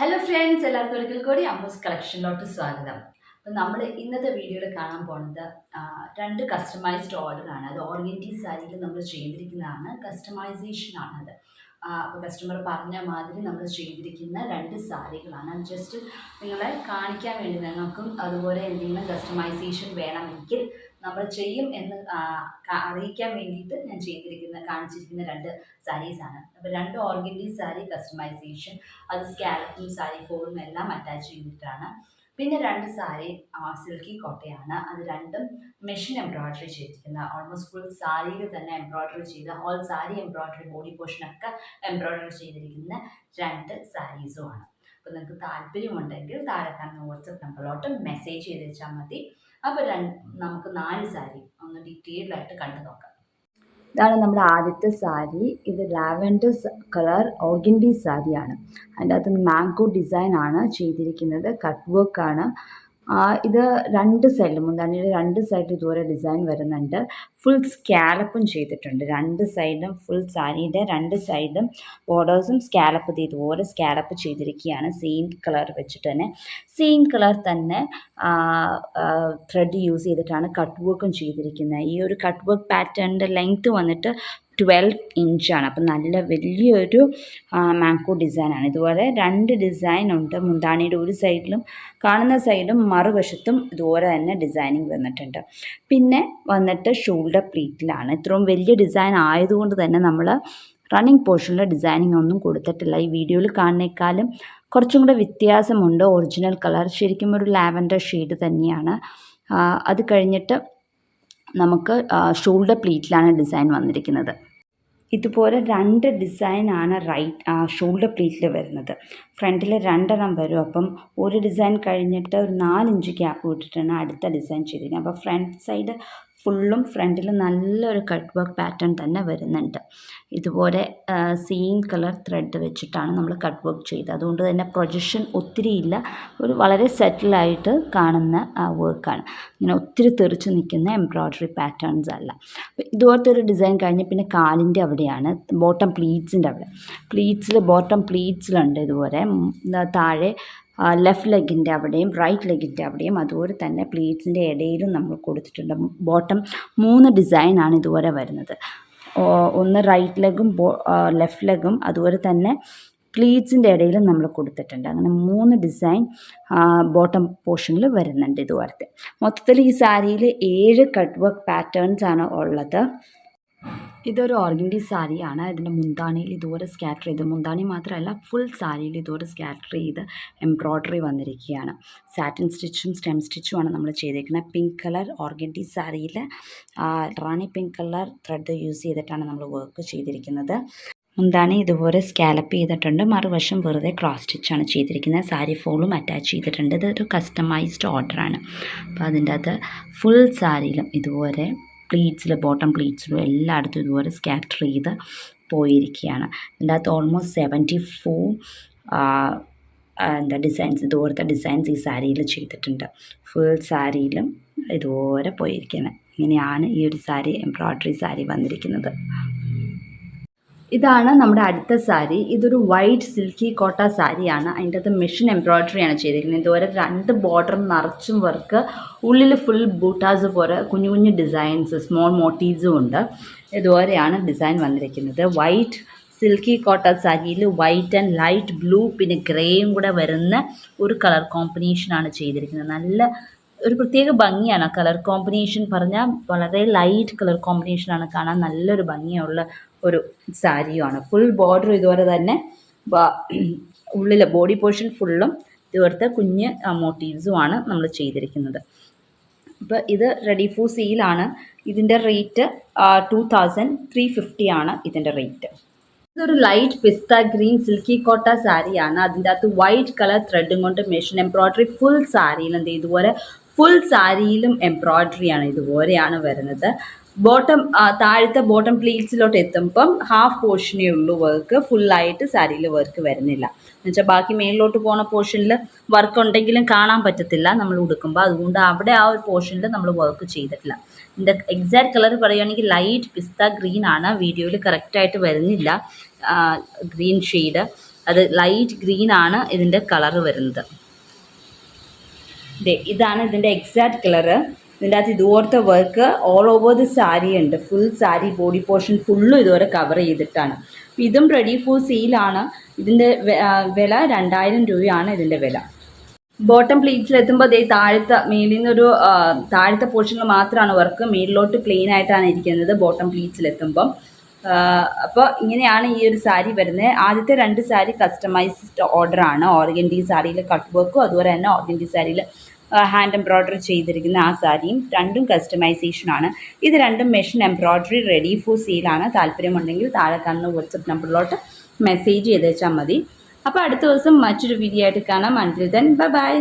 Hello friends, എല്ലാവർക്കും ഒരിക്കൽ കൂടി അമ്മൂസ് കളക്ഷനിലോട്ട് സ്വാഗതം. അപ്പം നമ്മൾ ഇന്നത്തെ വീഡിയോയിൽ കാണാൻ പോകുന്നത് രണ്ട് കസ്റ്റമൈസ്ഡ് ഓർഡറാണ്. അത് ഓർഗൻഡി സാരിയിൽ നമ്മൾ ചെയ്തിരിക്കുന്നതാണ്, കസ്റ്റമൈസേഷൻ ആണത്. അപ്പോൾ കസ്റ്റമർ പറഞ്ഞ മാതിരി നമ്മൾ ചെയ്തിരിക്കുന്ന രണ്ട് സാരികളാണ്. അത് ജസ്റ്റ് നിങ്ങളെ കാണിക്കാൻ വേണ്ടി, നിങ്ങൾക്കും അതുപോലെ എന്തെങ്കിലും കസ്റ്റമൈസേഷൻ വേണമെങ്കിൽ നമ്മൾ ചെയ്യും എന്ന് അറിയിക്കാൻ വേണ്ടിയിട്ട് ഞാൻ കാണിച്ചിരിക്കുന്ന രണ്ട് സാരീസാണ്. അപ്പോൾ രണ്ട് ഓർഗൻഡി സാരി കസ്റ്റമൈസേഷൻ, അത് സ്കാലപ്പും സാരി ഫോളും എല്ലാം അറ്റാച്ച് ചെയ്തിട്ടാണ്. പിന്നെ രണ്ട് സാരി സിൽക്കി കോട്ടയാണ്. അത് രണ്ടും മെഷീൻ എംബ്രോയ്ഡറി ചെയ്തിരിക്കുന്ന, ഓൾമോസ്റ്റ് ഫുൾ സാരിയിൽ തന്നെ എംബ്രോയ്ഡറി ചെയ്ത് ഹോൾ സാരി എംബ്രോയ്ഡറി, ബോഡി പോർഷനൊക്കെ എംബ്രോയ്ഡറി ചെയ്തിരിക്കുന്ന രണ്ട് സാരീസുമാണ്. അപ്പോൾ നിങ്ങൾക്ക് താല്പര്യമുണ്ടെങ്കിൽ താഴെ കാണുന്ന വാട്സപ്പ് നമ്പറിലോട്ട് മെസ്സേജ് ചെയ്ത് വെച്ചാൽ മതി. അപ്പോൾ നമുക്ക് 4 സാരി ഒന്ന് ഡീറ്റെയിൽഡ് ആയിട്ട് കണ്ടു നോക്കാം. ഇതാണ് നമ്മുടെ ആദ്യത്തെ സാരി. ഇത് ലാവൻഡർ കളർ ഓർഗൻഡി സാരിയാണ്. അതിൻ്റെ അകത്ത് മാംഗോ ഡിസൈൻ ആണ് ചെയ്തിരിക്കുന്നത്, കട്ട് വർക്കാണ്. ഇത് രണ്ട് സൈഡിലും, മുന്താണിയുടെ രണ്ട് സൈഡിലും ഇതുപോലെ ഡിസൈൻ വരുന്നുണ്ട്. ഫുൾ സ്കാലപ്പും ചെയ്തിട്ടുണ്ട്. രണ്ട് സൈഡിലും ഫുൾ സാരിയുടെ രണ്ട് സൈഡിലും ബോർഡേഴ്സും സ്കാലപ്പ് ഇതുപോലെ സ്കാലപ്പ് ചെയ്തിരിക്കുകയാണ്. സെയിം കളർ വെച്ചിട്ട് തന്നെ, സെയിം കളർ തന്നെ ത്രെഡ് യൂസ് ചെയ്തിട്ടാണ് കട്ട് വർക്കും ചെയ്തിരിക്കുന്നത്. ഈ ഒരു കട്ട് വർക്ക് പാറ്റേണിൻ്റെ ലെങ്ത്ത് വന്നിട്ട് 12 ഇഞ്ചാണ്. അപ്പം നല്ല വലിയൊരു മാംഗോ ഡിസൈനാണ്. ഇതുപോലെ രണ്ട് ഡിസൈൻ ഉണ്ട്. മുന്താണിയുടെ ഒരു സൈഡിലും കാണുന്ന സൈഡും മറുവശത്തും ഇതുപോലെ തന്നെ ഡിസൈനിങ് വന്നിട്ടുണ്ട്. പിന്നെ വന്നിട്ട് ഷോൾഡർ പ്ലീറ്റിലാണ്. ഇത്രയും വലിയ ഡിസൈൻ ആയതുകൊണ്ട് തന്നെ നമ്മൾ റണ്ണിങ് പോർഷനിൽ ഡിസൈനിങ് ഒന്നും കൊടുത്തിട്ടില്ല. ഈ വീഡിയോയിൽ കാണുന്നേക്കാളും കുറച്ചും കൂടെ വ്യത്യാസമുണ്ട്. ഒറിജിനൽ കളർ ശരിക്കും ഒരു ലാവൻഡർ ഷെയ്ഡ് തന്നെയാണ്. അത് കഴിഞ്ഞിട്ട് നമുക്ക് ഷോൾഡർ പ്ലീറ്റിലാണ് ഡിസൈൻ വന്നിരിക്കുന്നത്. ഇതുപോലെ രണ്ട് ഡിസൈനാണ് ഷോൾഡർ പ്ലീറ്റിൽ വരുന്നത്. ഫ്രണ്ടിൽ രണ്ടെണ്ണം വരും. അപ്പം ഒരു ഡിസൈൻ കഴിഞ്ഞിട്ട് ഒരു 4 ഇഞ്ച് ഗ്യാപ്പ് വിട്ടിട്ടാണ് അടുത്ത ഡിസൈൻ ചെയ്തിരിക്കുന്നത്. അപ്പോൾ ഫ്രണ്ട് സൈഡ് ഫുള്ളും ഫ്രണ്ടിൽ നല്ലൊരു കട്ട് വർക്ക് പാറ്റേൺ തന്നെ വരുന്നുണ്ട്. ഇതുപോലെ സെയിം കളർ ത്രെഡ് വെച്ചിട്ടാണ് നമ്മൾ കട്ട് വർക്ക് ചെയ്തത്. അതുകൊണ്ട് തന്നെ പ്രൊജക്ഷൻ ഒത്തിരി ഇല്ല, ഒരു വളരെ സെറ്റിലായിട്ട് കാണുന്ന വർക്കാണ്. ഇങ്ങനെ ഒത്തിരി തെറിച്ച് നിൽക്കുന്ന എംബ്രോയ്ഡറി പാറ്റേൺസ് അല്ല. അപ്പോൾ ഇതുപോലത്തെ ഒരു ഡിസൈൻ കഴിഞ്ഞ് പിന്നെ കാലിൻ്റെ അവിടെയാണ്, ബോട്ടം പ്ലീറ്റ്സിൻ്റെ അവിടെ, ബോട്ടം പ്ലീറ്റ്സിലുണ്ട് ഇതുപോലെ താഴെ ലെഫ്റ്റ് ലെഗിൻ്റെ അവിടെയും റൈറ്റ് ലെഗിൻ്റെ അവിടെയും അതുപോലെ തന്നെ പ്ലീറ്റ്സിൻ്റെ ഇടയിലും നമ്മൾ കൊടുത്തിട്ടുണ്ട്. ബോട്ടം 3 ഡിസൈനാണ് ഇതുപോലെ വരുന്നത്. ഒന്ന് റൈറ്റ് ലെഗും ലെഫ്റ്റ് ലെഗും അതുപോലെ തന്നെ പ്ലീറ്റ്സിൻ്റെ ഇടയിലും നമ്മൾ കൊടുത്തിട്ടുണ്ട്. അങ്ങനെ 3 ഡിസൈൻ ബോട്ടം പോർഷനിൽ വരുന്നുണ്ട് ഇതുപോലത്തെ. മൊത്തത്തിൽ ഈ സാരിയിൽ 7 കട്ട് വർക്ക് പാറ്റേൺസ് ആണ് ഉള്ളത്. ഇതൊരു ഓർഗൻഡി സാരിയാണ്. ഇതിൻ്റെ മുന്താണിയിൽ ഇതുപോലെ സ്കാറ്റർ ചെയ്ത്, മുന്താണി മാത്രമല്ല ഫുൾ സാരിയിൽ ഇതുപോലെ സ്കാറ്റർ ചെയ്ത് എംബ്രോയ്ഡറി വന്നിരിക്കുകയാണ്. സാറ്റിൻ സ്റ്റിച്ചും സ്റ്റെം സ്റ്റിച്ചുമാണ് നമ്മൾ ചെയ്തിരിക്കുന്നത്. പിങ്ക് കളർ ഓർഗൻഡി സാരിയിൽ റാണി പിങ്ക് കളർ ത്രെഡ് യൂസ് ചെയ്തിട്ടാണ് നമ്മൾ വർക്ക് ചെയ്തിരിക്കുന്നത്. മുന്താണി ഇതുപോലെ സ്കാലപ്പ് ചെയ്തിട്ടുണ്ട്, മറുവശം വെറുതെ ക്രോസ് സ്റ്റിച്ചാണ് ചെയ്തിരിക്കുന്നത്. സാരി ഫോളും അറ്റാച്ച് ചെയ്തിട്ടുണ്ട്. ഇതൊരു കസ്റ്റമൈസ്ഡ് ഓർഡറാണ്. അപ്പോൾ അതിൻ്റെ അകത്ത് ഫുൾ സാരിയിലും ഇതുപോലെ ബോട്ടം പ്ലീറ്റ്സിലും എല്ലായിടത്തും ഇതുപോലെ സ്കാറ്റർ ചെയ്ത് പോയിരിക്കുകയാണ്. ഇതിൻ്റെ അകത്ത് ഓൾമോസ്റ്റ് 74 ഇതുപോലത്തെ ഡിസൈൻസ് ഈ സാരിയിൽ ചെയ്തിട്ടുണ്ട്. ഫുൾ സാരിയിലും ഇതുപോലെ പോയിരിക്കുന്നത്. ഇങ്ങനെയാണ് ഈ ഒരു സാരി, എംബ്രോയ്ഡറി സാരി വന്നിരിക്കുന്നത്. ഇതാണ് നമ്മുടെ അടുത്ത സാരി. ഇതൊരു വൈറ്റ് സിൽക്കി കോട്ട സാരിയാണ്. അതിൻ്റെ അകത്ത് മെഷീൻ എംബ്രോയ്ഡറിയാണ് ചെയ്തിരിക്കുന്നത്. ഇതുപോലെ 2 ബോർഡറും നിറച്ചും വർക്ക്, ഉള്ളിൽ ഫുൾ ബൂട്ടാസ് പോലെ കുഞ്ഞു കുഞ്ഞു ഡിസൈൻസ്, സ്മോൾ മോട്ടീവ്സും ഉണ്ട്. ഇതുപോലെയാണ് ഡിസൈൻ വന്നിരിക്കുന്നത്. വൈറ്റ് സിൽക്കി കോട്ട സാരിയിൽ വൈറ്റ് ആൻഡ് ലൈറ്റ് ബ്ലൂ പിന്നെ ഗ്രേയും കൂടെ വരുന്ന ഒരു കളർ കോമ്പിനേഷനാണ് ചെയ്തിരിക്കുന്നത്. നല്ല ഒരു പ്രത്യേക ഭംഗിയാണ്. കളർ കോമ്പിനേഷൻ പറഞ്ഞാൽ വളരെ ലൈറ്റ് കളർ കോമ്പിനേഷനാണ്, കാണാൻ നല്ലൊരു ഭംഗിയുള്ള ഒരു സാരിയുമാണ്. ഫുൾ ബോർഡർ ഇതുപോലെ തന്നെ, ഉള്ളിലെ ബോഡി പോർഷൻ ഫുള്ളും ഇതുപോലത്തെ കുഞ്ഞ് മോട്ടീവ്സുമാണ് നമ്മൾ ചെയ്തിരിക്കുന്നത്. അപ്പോൾ ഇത് റെഡി ഫോർ സെയിലാണ്. ഇതിൻ്റെ റേറ്റ് 2350 ആണ് ഇതിൻ്റെ റേറ്റ്. ഇതൊരു ലൈറ്റ് പിസ്ത ഗ്രീൻ സിൽക്കി കോട്ട സാരിയാണ്. അതിൻ്റെ അകത്ത് വൈറ്റ് കളർ ത്രെഡും കൊണ്ട് മെഷീൻ എംബ്രോയ്ഡറി ഫുൾ സാരിയിലും ഇതുപോലെ ഫുൾ സാരിയിലും എംബ്രോയ്ഡറിയാണ് ഇതുപോലെയാണ് വരുന്നത്. താഴത്തെ ബോട്ടം പ്ലീറ്റ്സിലോട്ട് എത്തുമ്പം ഹാഫ് പോർഷനേ ഉള്ളൂ വർക്ക്, ഫുള്ളായിട്ട് സാരിയിൽ വർക്ക് വരുന്നില്ല. എന്നുവെച്ചാൽ ബാക്കി മേലിലോട്ട് പോകുന്ന പോർഷനിൽ വർക്ക് ഉണ്ടെങ്കിലും കാണാൻ പറ്റത്തില്ല നമ്മൾ ഉടുക്കുമ്പോൾ. അതുകൊണ്ട് അവിടെ ആ ഒരു പോർഷനിൽ നമ്മൾ വർക്ക് ചെയ്തിട്ടില്ല. ഇതിൻ്റെ എക്സാക്ട് കളർ പറയുകയാണെങ്കിൽ ലൈറ്റ് പിസ്ത ഗ്രീൻ ആണ്. വീഡിയോയിൽ കറക്റ്റായിട്ട് വരുന്നില്ല ഗ്രീൻ ഷെയ്ഡ്. അത് ലൈറ്റ് ഗ്രീൻ ആണ് ഇതിൻ്റെ കളറ് വരുന്നത്. ഇതാണ് ഇതിൻ്റെ എക്സാക്ട് കളറ്. ഇതിൻ്റെ അകത്ത് ഇതുപോലത്തെ work all over the sari ഉണ്ട്. ഫുൾ സാരി ബോഡി പോർഷൻ ഫുള്ളും ഇതുവരെ കവർ ചെയ്തിട്ടാണ്. അപ്പോൾ ഇതും റെഡി ഫോർ സെയിലാണ്. ഇതിൻ്റെ വില 2000 രൂപയാണ് ഇതിൻ്റെ വില. ബോട്ടം പ്ലീറ്റ്സിലെത്തുമ്പോൾ താഴത്തെ മേലിൽ നിന്നൊരു താഴത്തെ പോർഷനിൽ മാത്രമാണ് വർക്ക്, മേലിലോട്ട് പ്ലെയിൻ ആയിട്ടാണ് ഇരിക്കുന്നത് ബോട്ടം പ്ലീറ്റ്സിലെത്തുമ്പം. അപ്പോൾ ഇങ്ങനെയാണ് ഈ ഒരു സാരി വരുന്നത്. ആദ്യത്തെ 2 സാരി കസ്റ്റമൈസ്ഡ് ഓർഡറാണ്. ഓർഗൻഡി സാരിയിൽ കട്ട് വർക്കും അതുപോലെ തന്നെ ഓർഗൻഡി സാരിയിൽ ഹാൻഡ് എംബ്രോയ്ഡറി ചെയ്തിരിക്കുന്ന ആ സാരിയും രണ്ടും കസ്റ്റമൈസേഷനാണ്. ഇത് രണ്ടും മെഷീൻ എംബ്രോയ്ഡറി റെഡി ഫോർ സെയിലാണ്. താല്പര്യമുണ്ടെങ്കിൽ താഴെ കാണുന്ന വാട്സപ്പ് നമ്പറിലോട്ട് മെസ്സേജ് ചെയ്തേച്ചാൽ മതി. അപ്പോൾ അടുത്ത ദിവസം മറ്റൊരു വീഡിയോ ആയിട്ട് കാണാം. അൻറ്റിൽ ദെൻ ബൈ ബൈ.